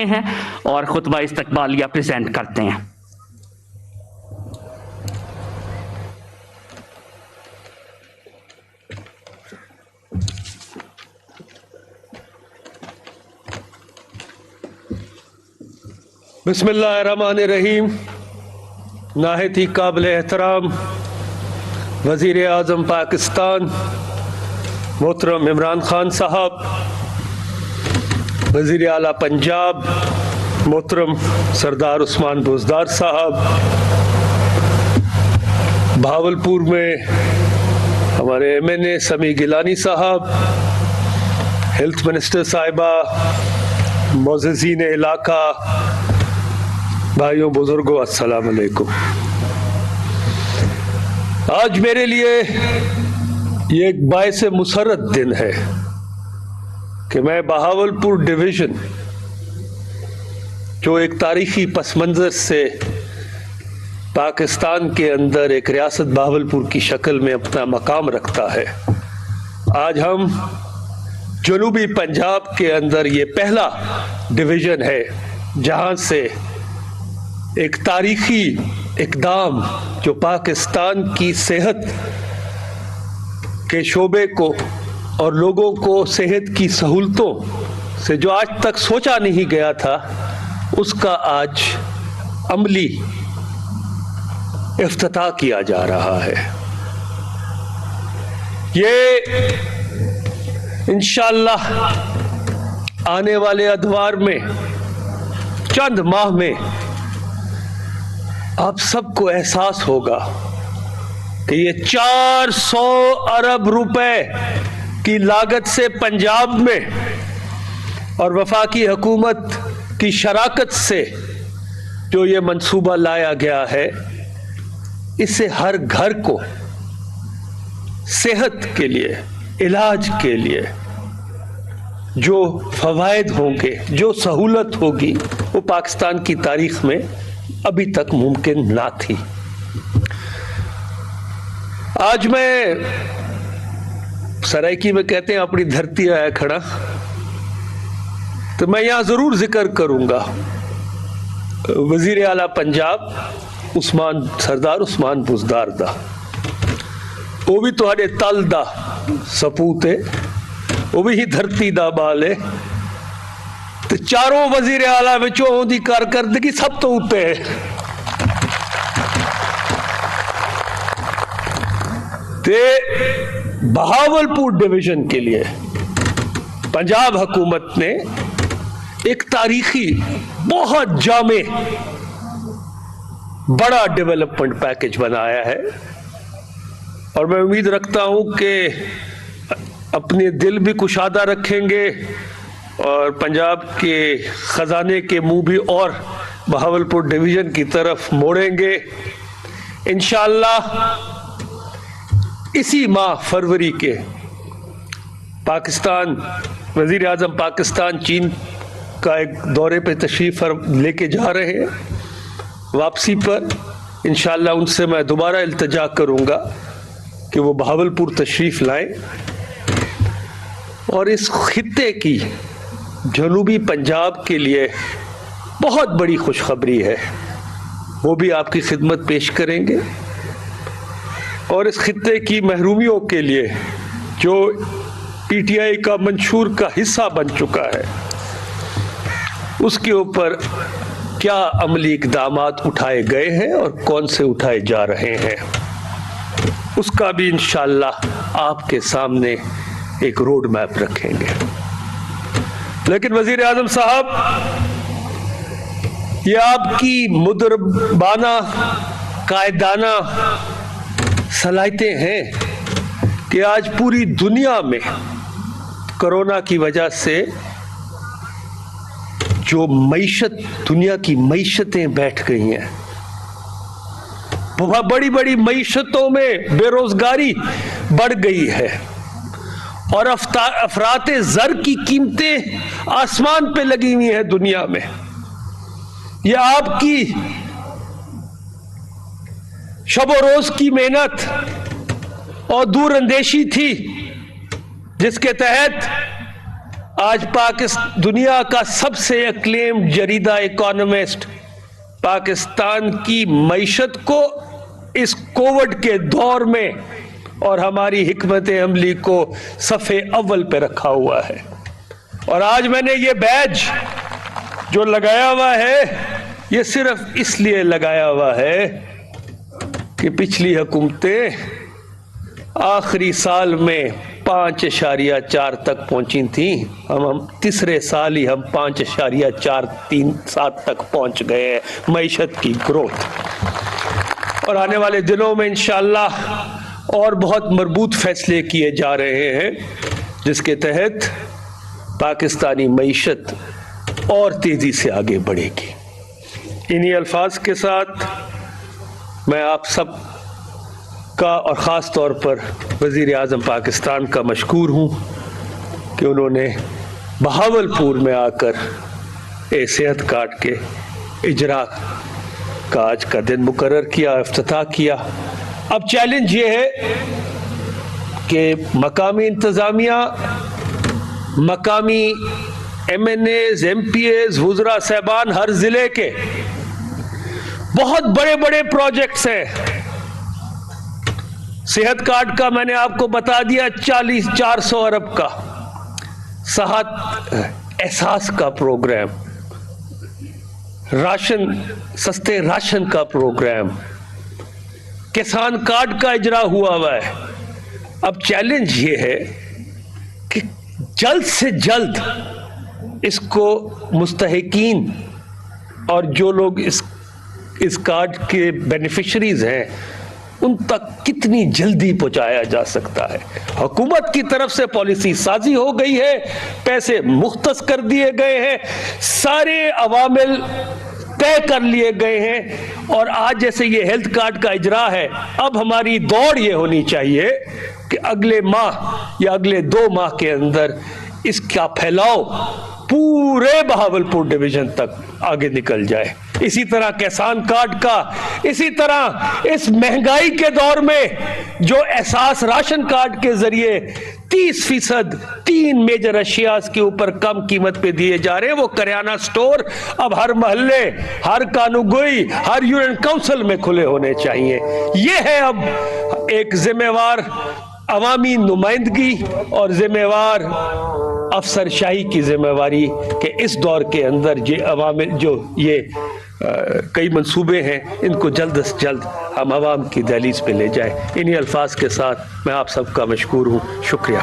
ہیں اور خطبہ استقبالیہ پریزنٹ کرتے ہیں۔ بسم اللہ الرحمن الرحیم۔ نہایت ہی قابل احترام وزیر اعظم پاکستان محترم عمران خان صاحب، وزیر اعلیٰ پنجاب محترم سردار عثمان بزدار صاحب، بھاولپور میں ہمارے MNA سمیع گیلانی صاحب، ہیلتھ منسٹر صاحبہ، معززین علاقہ، بھائیوں بزرگوں، السلام علیکم۔ آج میرے لیے یہ ایک باعث مسرت دن ہے کہ میں بہاولپور ڈویژن، جو ایک تاریخی پس منظر سے پاکستان کے اندر ایک ریاست بہاولپور کی شکل میں اپنا مقام رکھتا ہے، آج ہم جنوبی پنجاب کے اندر یہ پہلا ڈویژن ہے جہاں سے ایک تاریخی اقدام جو پاکستان کی صحت کے شعبے کو اور لوگوں کو صحت کی سہولتوں سے جو آج تک سوچا نہیں گیا تھا، اس کا آج عملی افتتاح کیا جا رہا ہے۔ یہ انشاءاللہ آنے والے ادوار میں، چند ماہ میں آپ سب کو احساس ہوگا کہ یہ 400 ارب روپے کی لاگت سے پنجاب میں اور وفاقی حکومت کی شراکت سے جو یہ منصوبہ لایا گیا ہے، اس سے ہر گھر کو صحت کے لیے، علاج کے لیے جو فوائد ہوں گے، جو سہولت ہوگی، وہ پاکستان کی تاریخ میں ابھی تک ممکن نہ تھی۔ آج میں سرائکی میں کہتے ہیں اپنی دھرتی آیا کھڑا، تو میں یہاں ضرور ذکر کروں گا وزیر اعلیٰ پنجاب سردار عثمان بزدار دا، وہ بھی تہاڈے تل دا سپوت ہے، وہ بھی ہی دھرتی دا بال ہے، تو چاروں وزیر اعلیٰ وچوں دی کارکردگی سب تو اوتے ہے۔ تے بہاولپور ڈویژن کے لیے پنجاب حکومت نے ایک تاریخی بہت جامع بڑا ڈیولپمنٹ پیکج بنایا ہے، اور میں امید رکھتا ہوں کہ اپنے دل بھی کشادہ رکھیں گے اور پنجاب کے خزانے کے منہ بھی اور بہاولپور ڈویژن کی طرف موڑیں گے۔ انشاءاللہ اسی ماہ فروری کے پاکستان وزیر اعظم پاکستان چین کا ایک دورے پہ تشریف لے کے جا رہے ہیں۔ واپسی پر انشاءاللہ ان سے میں دوبارہ التجا کروں گا کہ وہ بہاولپور تشریف لائیں، اور اس خطے کی جنوبی پنجاب کے لیے بہت بڑی خوشخبری ہے، وہ بھی آپ کی خدمت پیش کریں گے، اور اس خطے کی محرومیوں کے لیے جو PTI کا منشور کا حصہ بن چکا ہے، اس کے اوپر کیا عملی اقدامات اٹھائے گئے ہیں اور کون سے اٹھائے جا رہے ہیں، اس کا بھی انشاءاللہ آپ کے سامنے ایک روڈ میپ رکھیں گے۔ لیکن وزیر اعظم صاحب، یہ آپ کی مدربانہ قائدانہ صلاحیتیں ہیں کہ آج پوری دنیا میں کرونا کی وجہ سے جو دنیا کی معیشتیں بیٹھ گئی ہیں، بڑی بڑی معیشتوں میں بے روزگاری بڑھ گئی ہے، اور افراط زر کی قیمتیں آسمان پہ لگی ہوئی ہیں دنیا میں۔ یہ آپ کی شب و روز کی محنت اور دور اندیشی تھی، جس کے تحت آج دنیا کا سب سے اکلیم جریدہ اکانومسٹ پاکستان کی معیشت کو اس کووڈ کے دور میں اور ہماری حکمت عملی کو صفحے اول پہ رکھا ہوا ہے. اور آج میں نے یہ بیج جو لگایا ہوا ہے یہ صرف اس لیے لگایا ہوا ہے کہ پچھلی حکومتیں آخری سال میں 5.4 تک پہنچی تھیں. ہم تیسرے سال ہی ہم 5.437 تک پہنچ گئے ہیں معیشت کی گروتھ. اور آنے والے دنوں میں انشاءاللہ اور بہت مربوط فیصلے کیے جا رہے ہیں جس کے تحت پاکستانی معیشت اور تیزی سے آگے بڑھے گی. انہی الفاظ کے ساتھ میں آپ سب کا اور خاص طور پر وزیر اعظم پاکستان کا مشکور ہوں کہ انہوں نے بہاولپور میں آ کر صحت کارڈ کے اجرا کا آج کا دن مقرر کیا، افتتاح کیا. اب چیلنج یہ ہے کہ مقامی انتظامیہ، مقامی MNAs, MPAs, وزراء صاحبان ہر ضلع کے بہت بڑے بڑے پروجیکٹس ہیں. صحت کارڈ کا میں نے آپ کو بتا دیا 400 ارب کا، صحت احساس کا پروگرام، سستے راشن کا پروگرام، کسان کارڈ کا اجرا ہوا ہے. اب چیلنج یہ ہے کہ جلد سے جلد اس کو مستحقین اور جو لوگ اس کارڈ کے بینیفیشریز ہیں ان تک کتنی جلدی پہنچایا جا سکتا ہے. حکومت کی طرف سے پالیسی سازی ہو گئی ہے، پیسے مختص کر دیے گئے ہیں، سارے عوامل طے کر لیے گئے ہیں. اور آج جیسے یہ ہیلتھ کارڈ کا اجرا ہے، اب ہماری دوڑ یہ ہونی چاہیے کہ اگلے ماہ یا اگلے 2 ماہ کے اندر اس کا پھیلاؤ پورے بہاولپور ڈویژن تک آگے نکل جائے. اسی طرح کسان کارڈ کا، اسی طرح اس مہنگائی کے دور میں جو احساس راشن کارڈ کے ذریعے 30% 3 میجر اشیاء کے اوپر کم قیمت پہ دیے جا رہے ہیں، وہ کریانہ سٹور اب ہر محلے، ہر کانوگوئی، ہر یونین کونسل میں کھلے ہونے چاہیے. یہ ہے اب ایک ذمہ وار عوامی نمائندگی اور ذمہ وار افسر شاہی کی ذمہ واری کہ اس دور کے اندر یہ عوامل جو یہ کئی منصوبے ہیں ان کو جلد از جلد ہم عوام کی دہلیز پہ لے جائیں. انہی الفاظ کے ساتھ میں آپ سب کا مشکور ہوں. شکریہ.